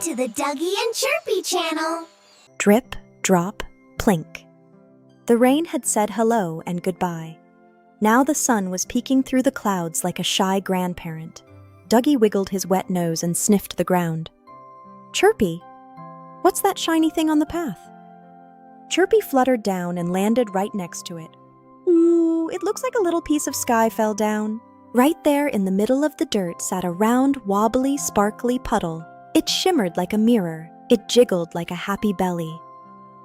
to the Duggie and Chirpy channel. Drip, drop, plink. The rain had said hello and goodbye. Now the sun was peeking through the clouds like a shy grandparent. Duggie wiggled his wet nose and sniffed the ground. Chirpy, what's that shiny thing on the path? Chirpy fluttered down and landed right next to it. Ooh, it looks like a little piece of sky fell down. Right there in the middle of the dirt sat a round, wobbly, sparkly puddle. It shimmered like a mirror. It jiggled like a happy belly.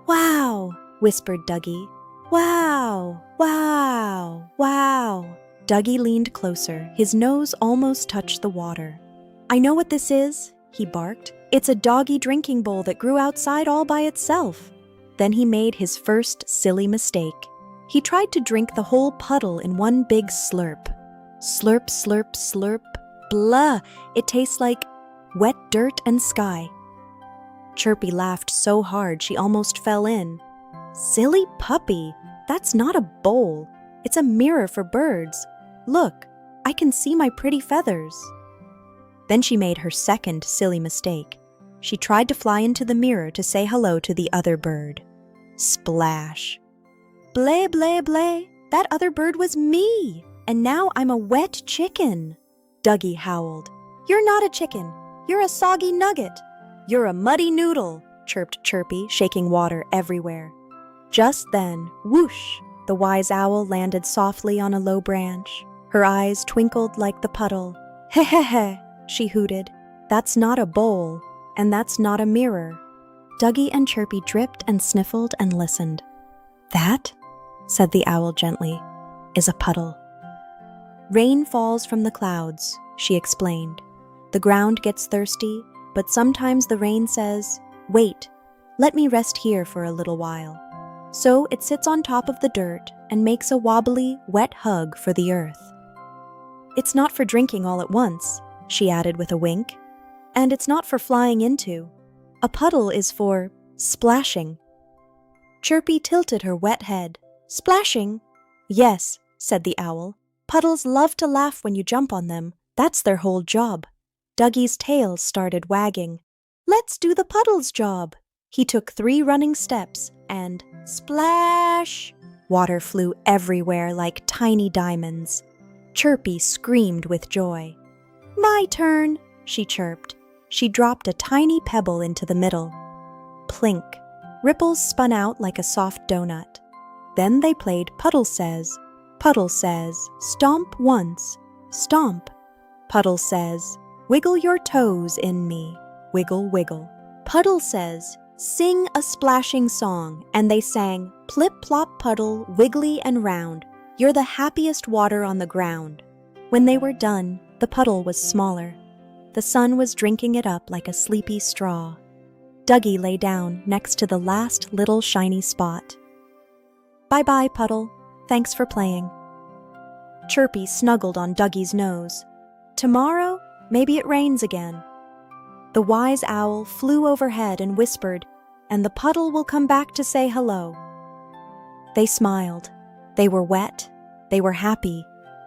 Wow, whispered Duggie. Wow, wow, wow. Duggie leaned closer. His nose almost touched the water. I know what this is, he barked. It's a doggy drinking bowl that grew outside all by itself. Then he made his first silly mistake. He tried to drink the whole puddle in one big slurp. Slurp, slurp, slurp. Blah! It tastes like wet dirt and sky. Chirpy laughed so hard she almost fell in. Silly puppy! That's not a bowl. It's a mirror for birds. Look, I can see my pretty feathers. Then she made her second silly mistake. She tried to fly into the mirror to say hello to the other bird. Splash! Bleh, bleh, bleh! That other bird was me! And now I'm a wet chicken. Duggie howled. You're not a chicken. You're a soggy nugget. You're a muddy noodle, chirped Chirpy, shaking water everywhere. Just then, whoosh, the wise owl landed softly on a low branch. Her eyes twinkled like the puddle. Heh heh heh, she hooted. That's not a bowl, and that's not a mirror. Duggie and Chirpy dripped and sniffled and listened. That, said the owl gently, is a puddle. Rain falls from the clouds, she explained. The ground gets thirsty, but sometimes the rain says, wait, let me rest here for a little while. So it sits on top of the dirt and makes a wobbly, wet hug for the earth. It's not for drinking all at once, she added with a wink. And it's not for flying into. A puddle is for splashing. Chirpy tilted her wet head. Splashing? Yes, said the owl. Puddles love to laugh when you jump on them. That's their whole job. Duggie's tail started wagging. Let's do the puddle's job. He took 3 running steps and splash! Water flew everywhere like tiny diamonds. Chirpy screamed with joy. My turn, she chirped. She dropped a tiny pebble into the middle. Plink. Ripples spun out like a soft donut. Then they played Puddle Says. Puddle says, stomp once, stomp. Puddle says, wiggle your toes in me, wiggle, wiggle. Puddle says, sing a splashing song, and they sang, plip-plop puddle, wiggly and round. You're the happiest water on the ground. When they were done, the puddle was smaller. The sun was drinking it up like a sleepy straw. Duggie lay down next to the last little shiny spot. Bye-bye, Puddle. Thanks for playing. Chirpy snuggled on Duggie's nose. Tomorrow, maybe it rains again. The wise owl flew overhead and whispered, and the puddle will come back to say hello. They smiled. They were wet. They were happy.